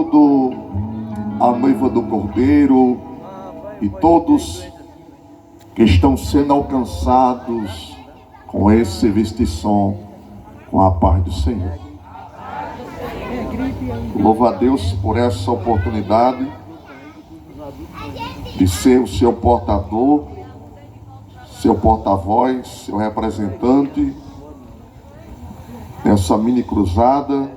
todo, a noiva do Cordeiro e todos que estão sendo alcançados com esse serviço de som, com a paz do Senhor. Louvo a Deus por essa oportunidade de ser o seu portador, seu porta-voz, seu representante nessa mini cruzada,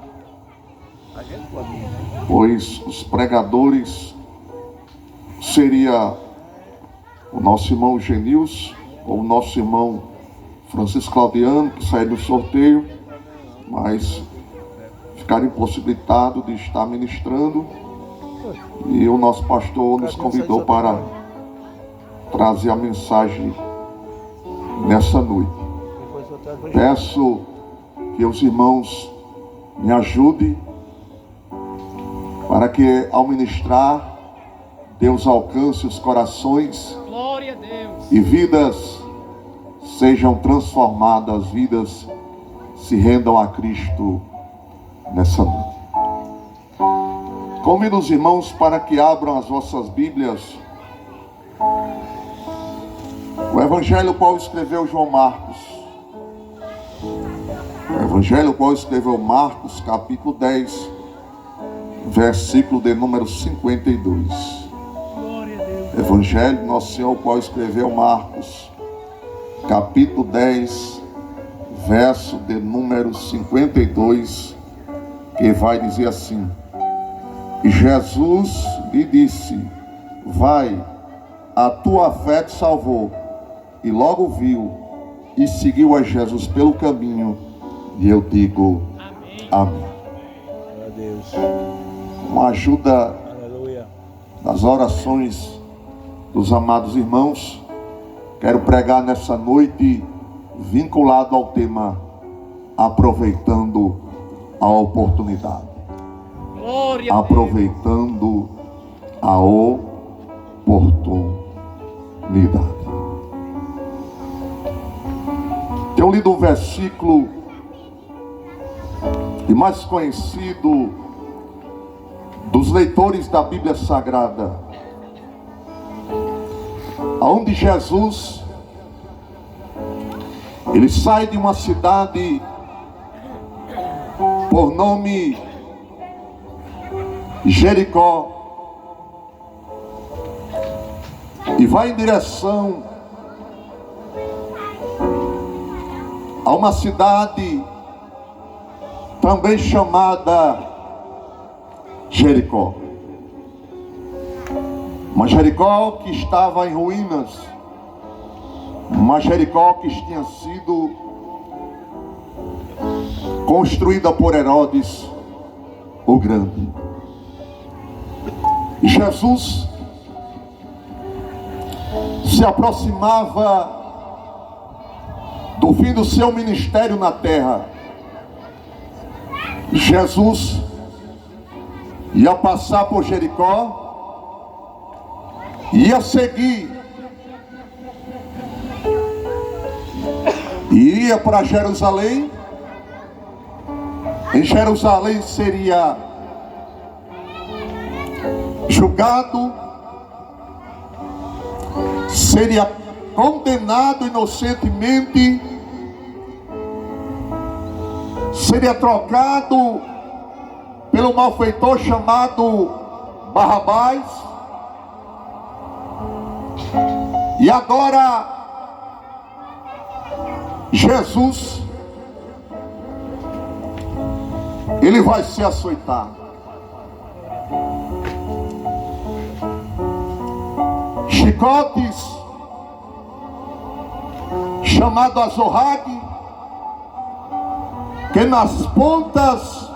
pois os pregadores seria o nosso irmão Genilson ou o nosso irmão Francisco Claudiano, que saiu do sorteio, mas ficaram impossibilitados de estar ministrando, e o nosso pastor nos convidou para trazer a mensagem nessa noite. Peço que os irmãos me ajudem para que, ao ministrar, Deus alcance os corações. Glória a Deus. E vidas sejam transformadas, vidas se rendam a Cristo nessa noite. Convido os irmãos para que abram as vossas Bíblias. O Evangelho qual escreveu João Marcos. O Evangelho qual escreveu Marcos, capítulo 10, versículo de número 52. Evangelho do Nosso Senhor qual escreveu Marcos, capítulo 10, verso de número 52, que vai dizer assim: e Jesus lhe disse: vai, a tua fé te salvou. E logo viu e seguiu a Jesus pelo caminho. E eu digo amém. Com a ajuda das orações dos amados irmãos, quero pregar nessa noite vinculado ao tema aproveitando a oportunidade. Aproveitando a oportunidade. Tenho lido um versículo e mais conhecido dos leitores da Bíblia Sagrada, onde Jesus ele sai de uma cidade por nome Jericó e vai em direção a uma cidade também chamada Jericó. Uma Jericó que estava em ruínas, uma Jericó que tinha sido construída por Herodes o Grande. E Jesus se aproximava do fim do seu ministério na terra. Jesus ia passar por Jericó, ia seguir, iria para Jerusalém. Em Jerusalém seria julgado, seria condenado inocentemente, seria trocado pelo malfeitor chamado Barrabás. E agora Jesus ele vai ser açoitado. Chicotes chamado azorrague, que nas pontas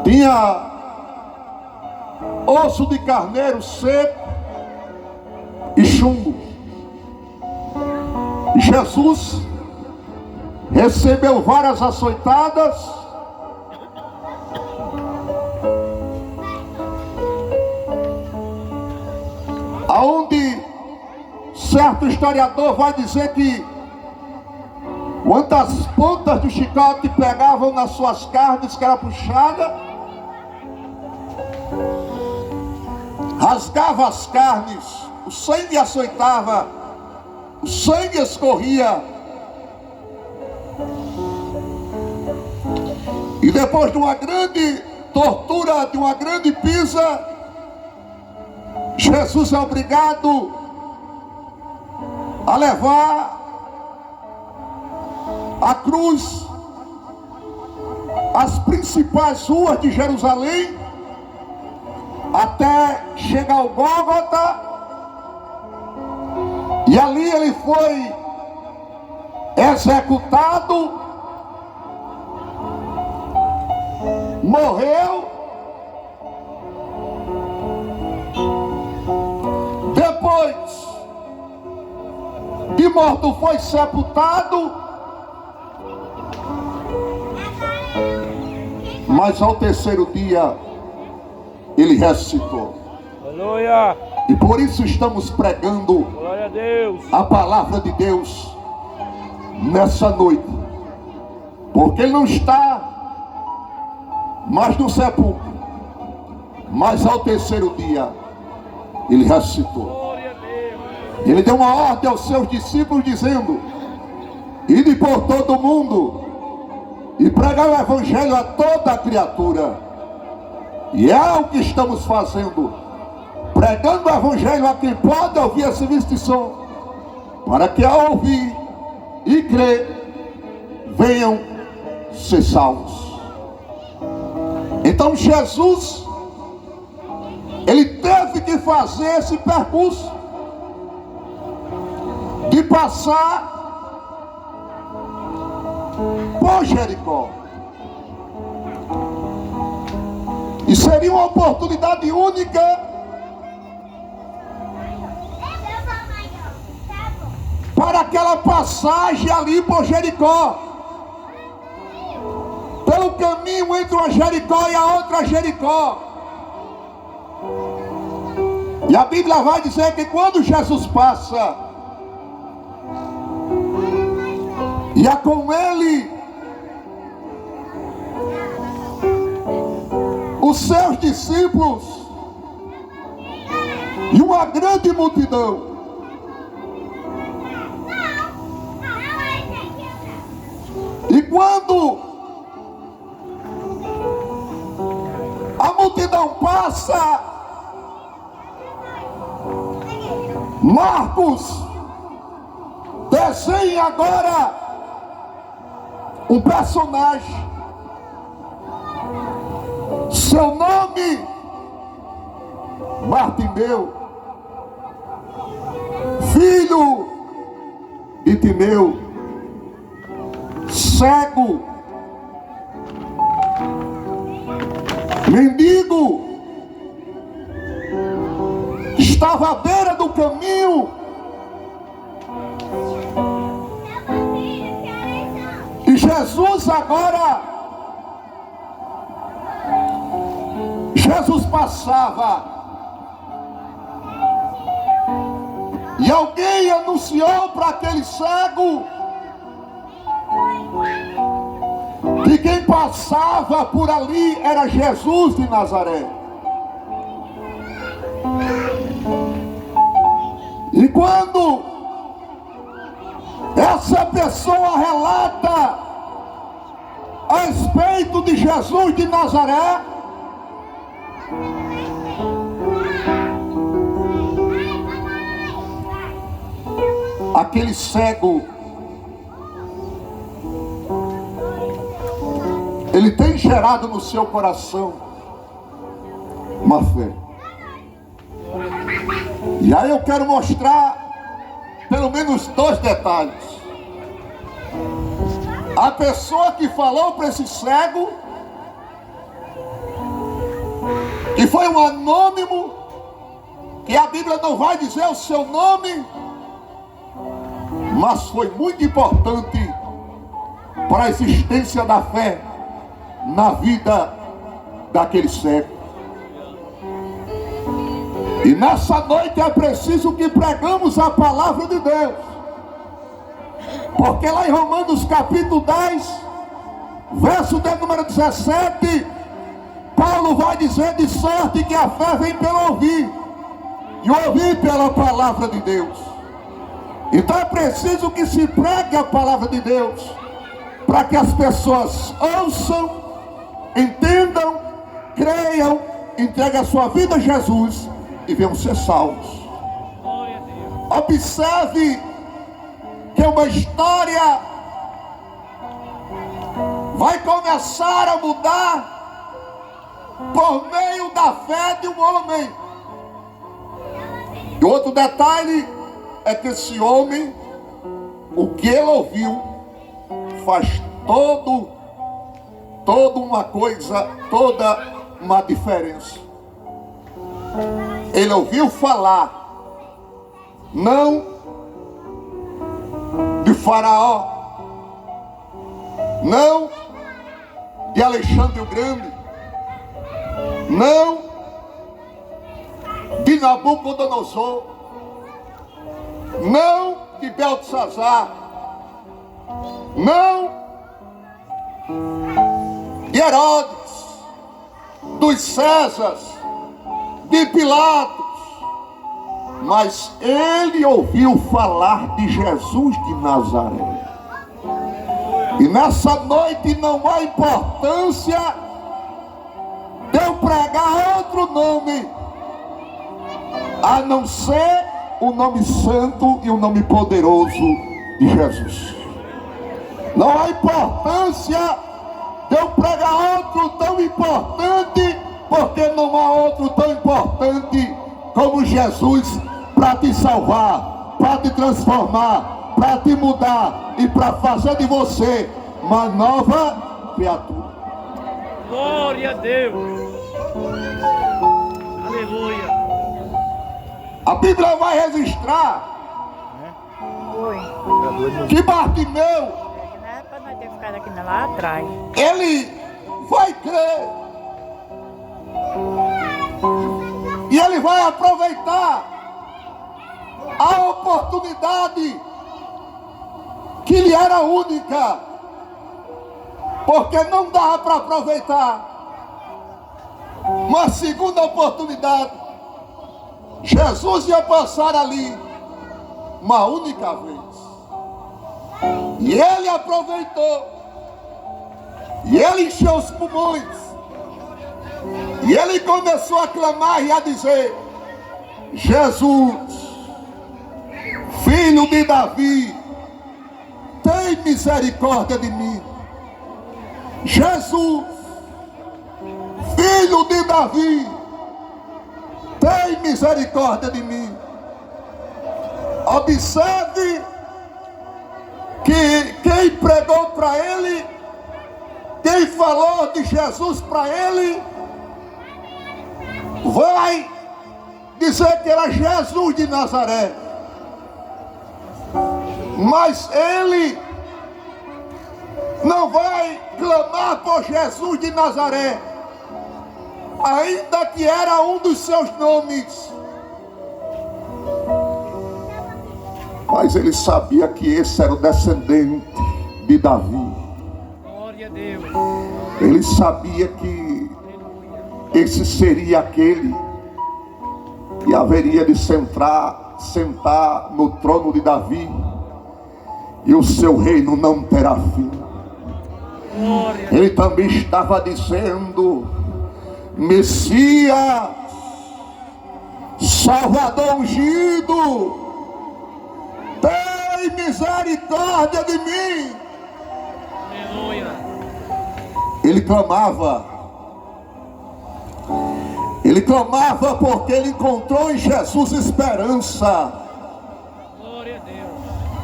tinha osso de carneiro seco e chumbo. Jesus recebeu várias açoitadas, aonde certo historiador vai dizer que quantas pontas do chicote pegavam nas suas carnes, que era puxada, rasgava as carnes, o sangue açoitava, o sangue escorria. E depois de uma grande tortura, de uma grande pisa, Jesus é obrigado a levar a cruz às principais ruas de Jerusalém, até chegar ao Gólgota, e ali ele foi executado, morreu, depois de morto foi sepultado, mas ao terceiro dia ele ressuscitou. Aleluia! E por isso estamos pregando Glória a Deus! a palavra de Deus nessa noite, porque ele não está mais no sepulcro, mas ao terceiro dia ele ressuscitou. Glória a Deus! Ele deu uma ordem aos seus discípulos dizendo: ide por todo o mundo e pregar o evangelho a toda a criatura. E é o que estamos fazendo, pregando o evangelho a quem pode ouvir esse de som, para que ao ouvir e crer venham ser salvos. Então Jesus, ele teve que fazer esse percurso de passar por Jericó. E seria uma oportunidade única para aquela passagem ali por Jericó, pelo caminho entre uma Jericó e a outra Jericó. E a Bíblia vai dizer que quando Jesus passa, e é com ele os seus discípulos e uma grande multidão. E quando a multidão passa, Marcos desenha agora um personagem. Seu nome, Bartimeu, filho de Timeu, cego, mendigo, estava à beira do caminho e Jesus agora, Jesus passava e alguém anunciou para aquele cego que quem passava por ali era Jesus de Nazaré. E quando essa pessoa relata a respeito de Jesus de Nazaré, aquele cego, ele tem gerado no seu coração uma fé. E aí eu quero mostrar pelo menos dois detalhes. A pessoa que falou para esse cego, que foi um anônimo, que a Bíblia não vai dizer o seu nome, mas foi muito importante para a existência da fé na vida daquele cego. E nessa noite é preciso que pregamos a palavra de Deus, porque lá em Romanos capítulo 10, verso de número 17, Paulo vai dizer: de sorte que a fé vem pelo ouvir, e ouvir pela palavra de Deus. Então é preciso que se pregue a palavra de Deus, para que as pessoas ouçam, entendam, creiam, entreguem a sua vida a Jesus e venham ser salvos. Observe que uma história vai começar a mudar por meio da fé de um homem. E outro detalhe é que esse homem, o que ele ouviu, faz toda uma diferença. Ele ouviu falar, não de Faraó, não de Alexandre o Grande, não de Nabucodonosor, não de Beltesazar, não de Herodes, dos Césares, de Pilatos, mas ele ouviu falar de Jesus de Nazaré. E nessa noite não há importância de eu pregar outro nome, a não ser o nome santo e o nome poderoso de Jesus. Não há importância de eu pregar outro tão importante, porque não há outro tão importante como Jesus para te salvar, para te transformar, para te mudar e para fazer de você uma nova criatura. Glória a Deus. Aleluia. A Bíblia vai registrar que Bartimeu, Não é para nós ter ficado aqui lá atrás. ele vai crer e ele vai aproveitar a oportunidade que lhe era única, porque não dava para aproveitar uma segunda oportunidade. Jesus ia passar ali uma única vez, e ele aproveitou, e ele encheu os pulmões, e ele começou a clamar e a dizer: Jesus, filho de Davi, tem misericórdia de mim. Jesus, filho de Davi, tem misericórdia de mim. Observe que quem pregou para ele, quem falou de Jesus para ele, vai dizer que era Jesus de Nazaré. Mas ele não vai clamar por Jesus de Nazaré, ainda que era um dos seus nomes. Mas ele sabia que esse era o descendente de Davi. Glória a Deus. Ele sabia que esse seria aquele que haveria de sentar no trono de Davi, e o seu reino não terá fim. Ele também estava dizendo: Messias, Salvador ungido, tem misericórdia de mim. Aleluia. Ele clamava porque ele encontrou em Jesus esperança. Glória a Deus.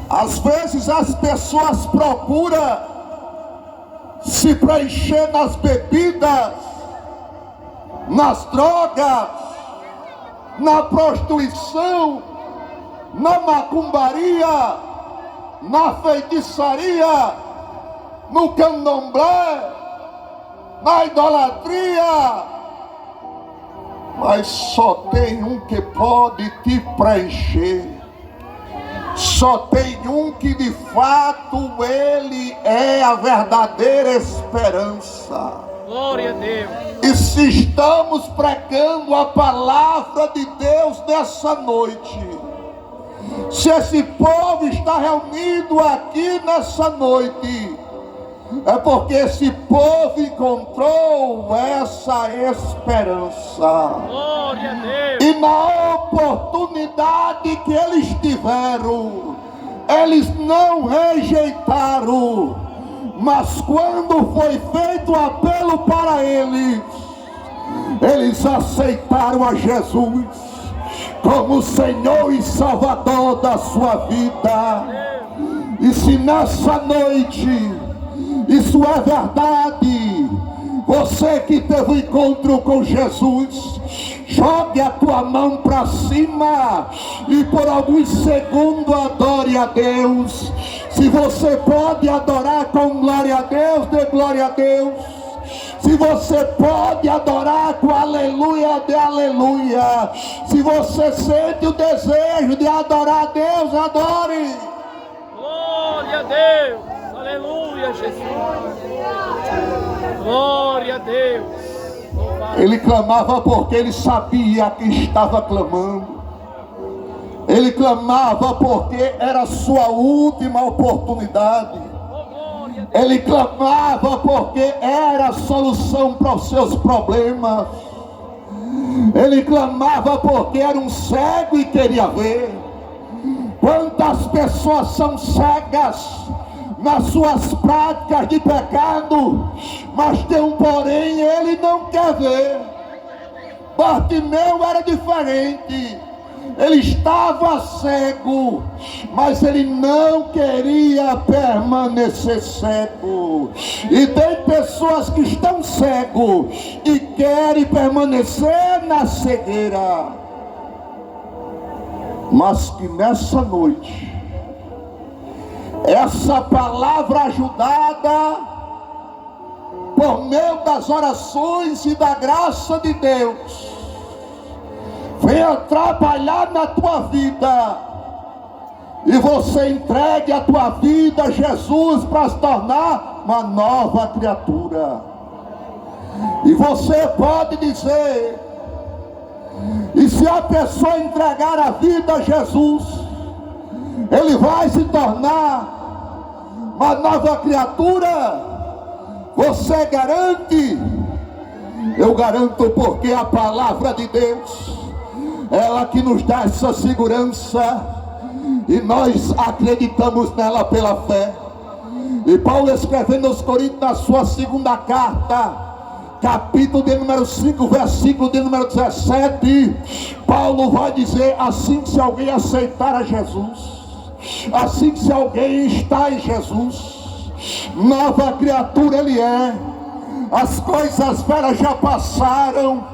Às vezes as pessoas procuram se preencher nas bebidas, nas drogas, na prostituição, na macumbaria, na feitiçaria, no candomblé, na idolatria. Mas só tem um que pode te preencher. Só tem um que de fato ele é a verdadeira esperança. Glória a Deus. E se estamos pregando a palavra de Deus nessa noite, se esse povo está reunido aqui nessa noite, é porque esse povo encontrou essa esperança. Glória a Deus. E na oportunidade que eles tiveram, eles não rejeitaram, mas quando foi feito o apelo para eles, eles aceitaram a Jesus como Senhor e Salvador da sua vida. E se nessa noite isso é verdade, você que teve um encontro com Jesus, jogue a tua mão para cima e por alguns segundos adore a Deus. Se você pode adorar com glória a Deus, dê glória a Deus. Se você pode adorar com aleluia, dê aleluia. Se você sente o desejo de adorar a Deus, adore. Glória a Deus. Aleluia, Jesus. Glória a Deus. Ele clamava porque ele sabia que estava clamando. Ele clamava porque era a sua última oportunidade. Ele clamava porque era a solução para os seus problemas. Ele clamava porque era um cego e queria ver. Quantas pessoas são cegas nas suas práticas de pecado, mas tem um porém, ele não quer ver. Bartimeu era diferente. Ele estava cego, mas ele não queria permanecer cego. E tem pessoas que estão cegos e querem permanecer na cegueira. Mas que nessa noite, essa palavra ajudada por meio das orações e da graça de Deus, venha trabalhar na tua vida, e você entregue a tua vida a Jesus para se tornar uma nova criatura. E você pode dizer, e se a pessoa entregar a vida a Jesus, ele vai se tornar uma nova criatura. Você garante? Eu garanto, porque a palavra de Deus, ela que nos dá essa segurança, e nós acreditamos nela pela fé. E Paulo, escrevendo aos Coríntios, na sua segunda carta, capítulo de número 5, versículo de número 17, Paulo vai dizer assim: se alguém aceitar a Jesus, assim, se alguém está em Jesus, nova criatura ele é. As coisas velhas já passaram,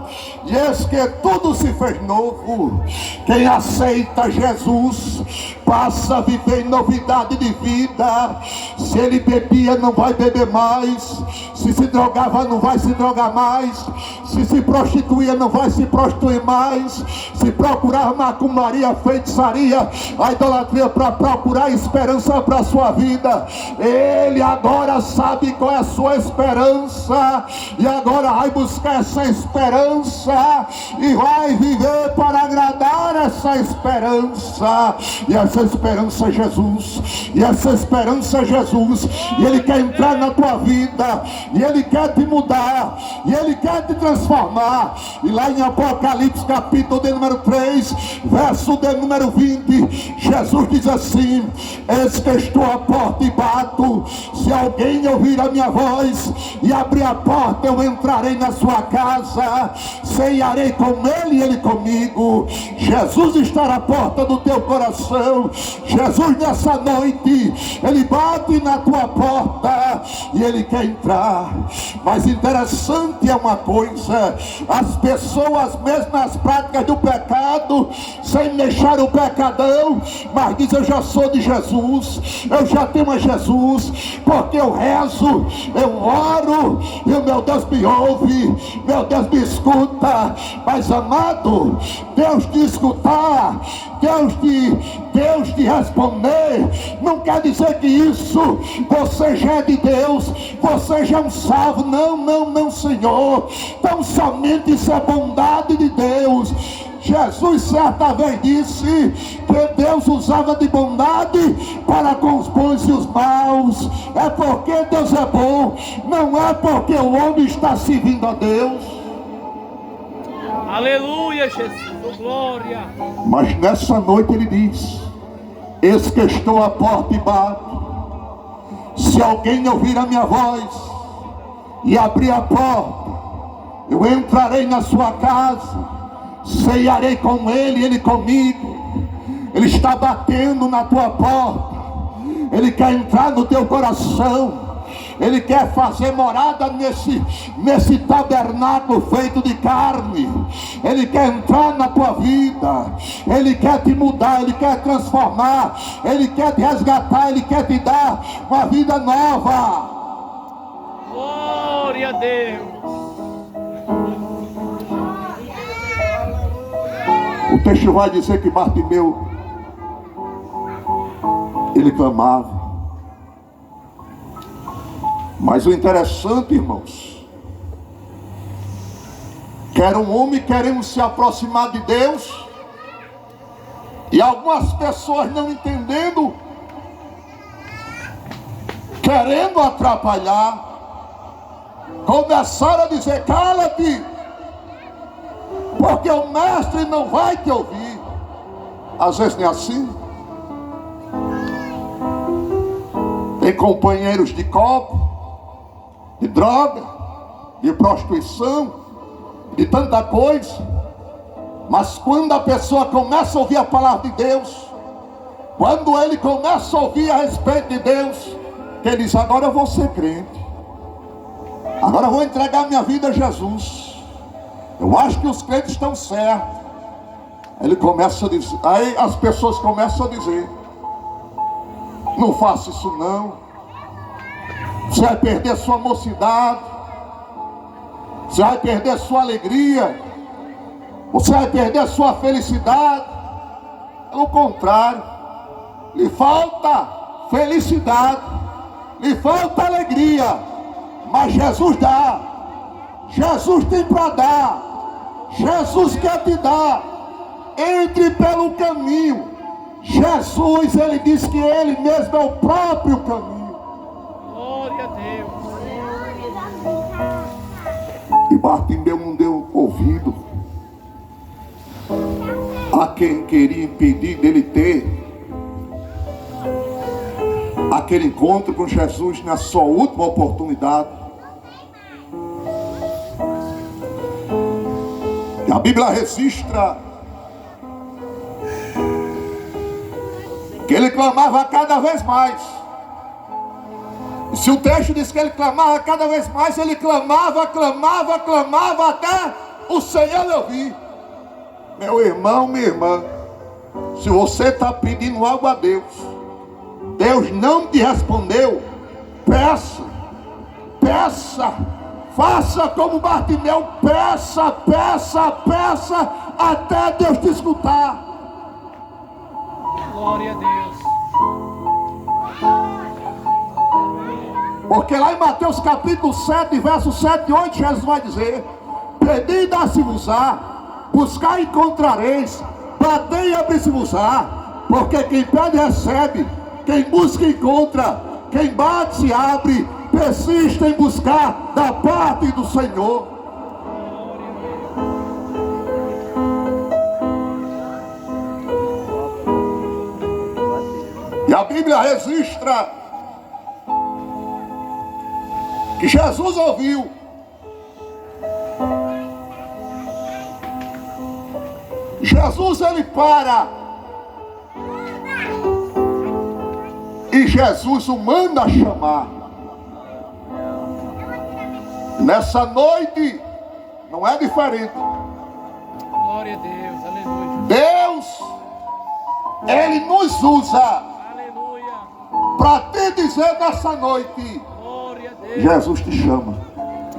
e eis que tudo se fez novo. Quem aceita Jesus passa a viver em novidade de vida. Se ele bebia, não vai beber mais. Se drogava, não vai se drogar mais. Se prostituía, não vai se prostituir mais. Se procurava macumbaria, feitiçaria, a idolatria, para procurar esperança para a sua vida, ele agora sabe qual é a sua esperança, e agora vai buscar essa esperança e vai viver para agradar essa esperança. E essa esperança é Jesus, e essa esperança é Jesus, e ele quer entrar na tua vida, e ele quer te mudar, e ele quer te transformar. E lá em Apocalipse capítulo de número 3, verso de número 20, Jesus diz assim: eis que estou à porta e bato. Se alguém ouvir a minha voz e abrir a porta, eu entrarei na sua casa, ceiarei com ele e ele comigo. Jesus está na porta do teu coração. Jesus, nessa noite, ele bate na tua porta e ele quer entrar. Mas interessante é uma coisa: as pessoas, mesmo nas práticas do pecado, sem deixar o pecadão, mas diz: eu já sou de Jesus, eu já tenho a Jesus, porque eu rezo, eu oro, e o meu Deus me ouve, meu Deus me escuta. Mas amado, Deus te escutou escutar, Deus te responder, não quer dizer que isso você já é de Deus, você já é um salvo. Não, Senhor. Então somente isso é bondade de Deus. Jesus certa vez disse que Deus usava de bondade para com os bons e os maus. É porque Deus é bom, não é porque o homem está servindo a Deus. Aleluia, Jesus, oh, glória. Mas nessa noite ele diz: eis que estou à porta e bato. Se alguém ouvir a minha voz e abrir a porta, eu entrarei na sua casa, ceiarei com ele e ele comigo. Ele está batendo na tua porta, ele quer entrar no teu coração, ele quer fazer morada nesse tabernáculo feito de carne. Ele quer entrar na tua vida, ele quer te mudar, ele quer transformar, ele quer te resgatar, ele quer te dar uma vida nova. Glória a Deus. O texto vai dizer que Bartimeu, ele clamava. Mas o interessante, irmãos, que era um homem querendo se aproximar de Deus, e algumas pessoas não entendendo, querendo atrapalhar, começaram a dizer: cala-te, porque o mestre não vai te ouvir. Às vezes não é assim. Tem companheiros de copo, de droga, de prostituição, de tanta coisa. Mas quando a pessoa começa a ouvir a palavra de Deus, quando ele começa a ouvir a respeito de Deus, que ele diz: agora eu vou ser crente, agora eu vou entregar minha vida a Jesus, eu acho que os crentes estão certos. Ele começa a dizer, aí as pessoas começam a dizer: não faça isso não, você vai perder sua mocidade, você vai perder sua alegria, você vai perder sua felicidade. Pelo contrário, lhe falta felicidade, lhe falta alegria, mas Jesus dá. Jesus tem para dar, Jesus quer te dar. Entre pelo caminho. Jesus, ele diz que ele mesmo é o próprio caminho. Glória a Deus. E Bartimeu não deu ouvido a quem queria impedir dele ter aquele encontro com Jesus na sua última oportunidade. E a Bíblia registra que ele clamava cada vez mais. E se o texto diz que ele clamava cada vez mais, ele clamava até o Senhor lhe ouvir. Meu irmão, minha irmã, se você está pedindo algo a Deus, Deus não te respondeu, peça, faça como Bartimeu, peça, até Deus te escutar. Glória a Deus. Porque lá em Mateus capítulo 7, versos 7 e 8, Jesus vai dizer: pedi e dá-se-vos-á, buscar e encontrareis, batei e abri-se-vos-á, porque quem pede recebe, quem busca encontra, quem bate se abre. Persista em buscar da parte do Senhor. E a Bíblia registra que Jesus ouviu. Jesus, ele para. E Jesus o manda chamar. Nessa noite não é diferente. Glória a Deus, aleluia. Deus, ele nos usa para te dizer nessa noite: Glória a Deus. Jesus te chama,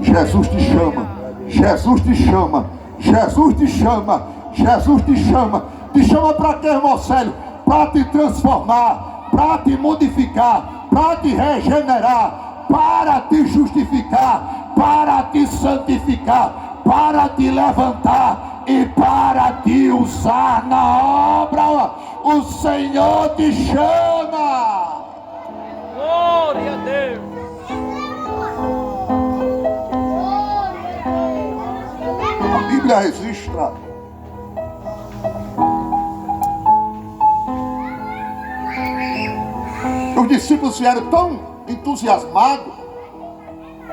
Jesus te chama, Jesus te chama, Jesus te chama, Jesus te chama. Te chama para quê, irmão Célio? Para te transformar, para te modificar, para te regenerar, para te justificar, para te santificar, para te levantar e para te usar na obra. O Senhor te chama. Glória a Deus. A Bíblia registra que os discípulos vieram tão entusiasmados.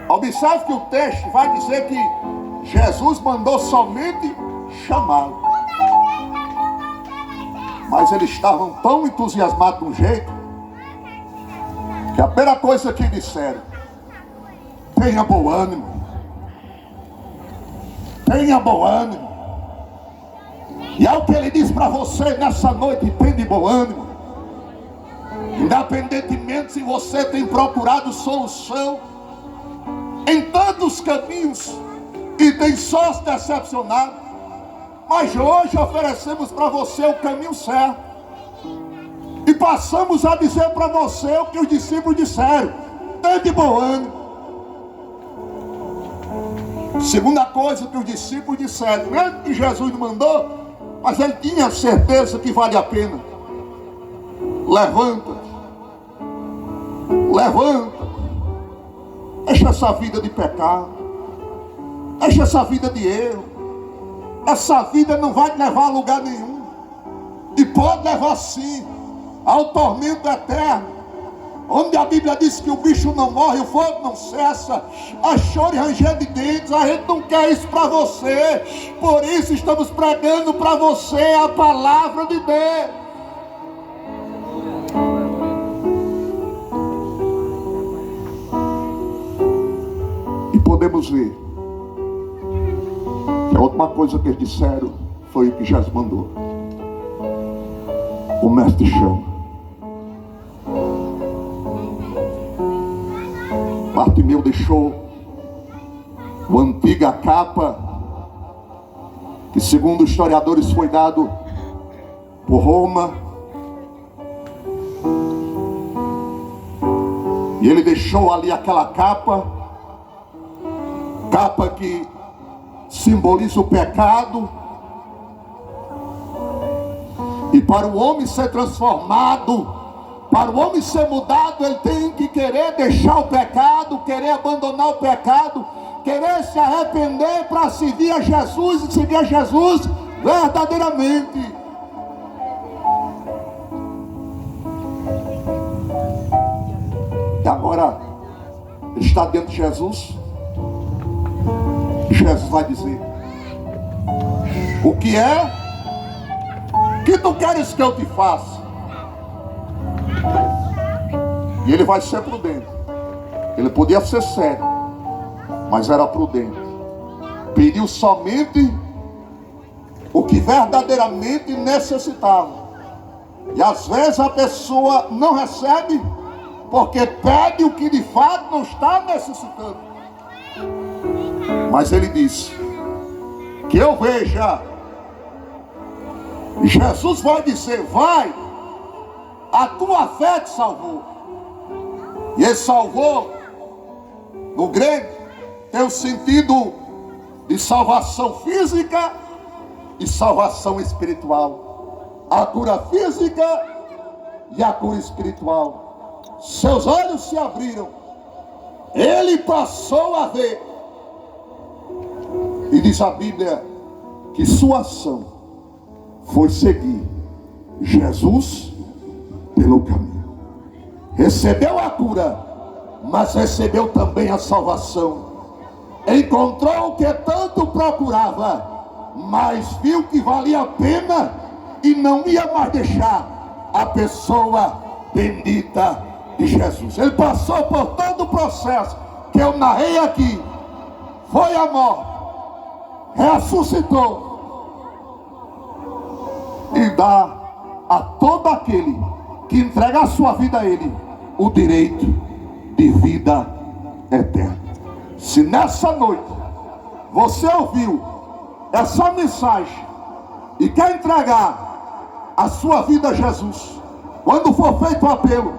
Observe que o texto vai dizer que Jesus mandou somente chamá-lo. Mas eles estavam tão entusiasmados de um jeito que a primeira coisa que disseram: tenha bom ânimo. Tenha bom ânimo. E é o que ele diz para você nessa noite: tenha bom ânimo. Independentemente se você tem procurado solução em tantos caminhos e tem só se decepcionado, mas hoje oferecemos para você o caminho certo e passamos a dizer para você o que os discípulos disseram: tenha bom ânimo. Segunda coisa que os discípulos disseram, mesmo que Jesus não mandou, mas ele tinha certeza que vale a pena: levanta, levanta, deixa essa vida de pecado, deixa essa vida de erro. Essa vida não vai te levar a lugar nenhum, e pode levar sim ao tormento eterno, onde a Bíblia diz que o bicho não morre, o fogo não cessa, a choro e ranger de dentes. A gente não quer isso para você, por isso estamos pregando para você a palavra de Deus. E podemos ver que a última coisa que eles disseram foi o que Jesus mandou: o mestre chama. Bartimeu deixou uma antiga capa que, segundo os historiadores, foi dado por Roma, e ele deixou ali aquela capa que simboliza o pecado. E para o homem ser transformado, para o homem ser mudado, ele tem que querer deixar o pecado, querer abandonar o pecado, querer se arrepender para seguir a Jesus e seguir a Jesus verdadeiramente. E agora ele está diante de Jesus. Jesus vai dizer: o que é que tu queres que eu te faça? E ele vai ser prudente. Ele podia ser sério, mas era prudente. Pediu somente o que verdadeiramente necessitava. E às vezes a pessoa não recebe porque pede o que de fato não está necessitando. Mas ele disse: que eu veja. Jesus vai dizer: vai, a tua fé te salvou. E ele salvou, no grego, tem o sentido de salvação física e salvação espiritual. A cura física e a cura espiritual. Seus olhos se abriram, ele passou a ver. E diz a Bíblia que sua ação foi seguir Jesus pelo caminho. Recebeu a cura, mas recebeu também a salvação. Encontrou o que tanto procurava, mas viu que valia a pena e não ia mais deixar a pessoa bendita de Jesus. Ele passou por todo o processo que eu narrei aqui. Foi a morte, ressuscitou e dá a todo aquele que entrega a sua vida a Ele o direito de vida eterna. Se nessa noite você ouviu essa mensagem e quer entregar a sua vida a Jesus. Quando for feito o apelo,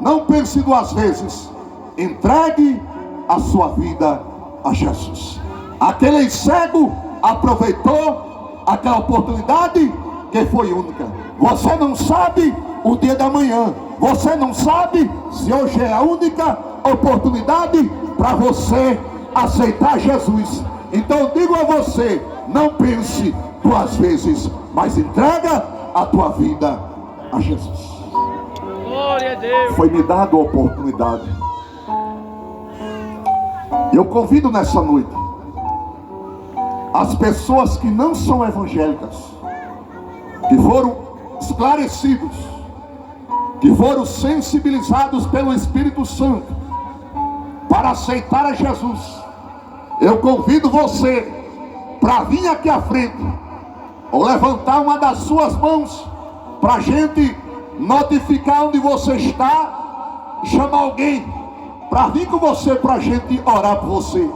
não pense duas vezes. Entregue a sua vida a Jesus. Aquele cego aproveitou aquela oportunidade que foi única. Você não sabe o dia da manhã. Você não sabe se hoje é a única oportunidade para você aceitar Jesus. Então eu digo a você, não pense duas vezes, mas entrega a tua vida a Jesus. Glória a Deus. Foi me dada a oportunidade. Eu convido nessa noite as pessoas que não são evangélicas, que foram esclarecidos, que foram sensibilizados pelo Espírito Santo para aceitar a Jesus. Eu convido você para vir aqui à frente, ou levantar uma das suas mãos, para a gente notificar onde você está, chamar alguém para vir com você, para a gente orar por você.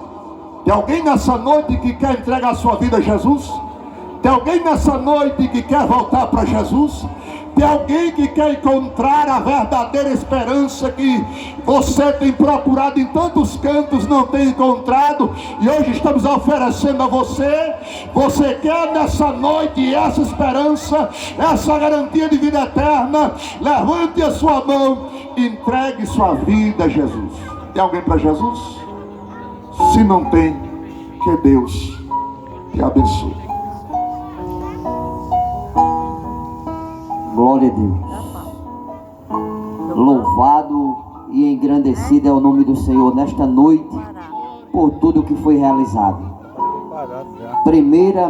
Tem alguém nessa noite que quer entregar a sua vida a Jesus? Tem alguém nessa noite que quer voltar para Jesus? Tem alguém que quer encontrar a verdadeira esperança que você tem procurado em tantos cantos, não tem encontrado, e hoje estamos oferecendo a você? Você quer nessa noite essa esperança, essa garantia de vida eterna? Levante a sua mão, entregue sua vida a Jesus. Tem alguém para Jesus? Se não tem, que Deus te abençoe. Glória a Deus. Louvado e engrandecido é o nome do Senhor nesta noite, por tudo que foi realizado. Primeira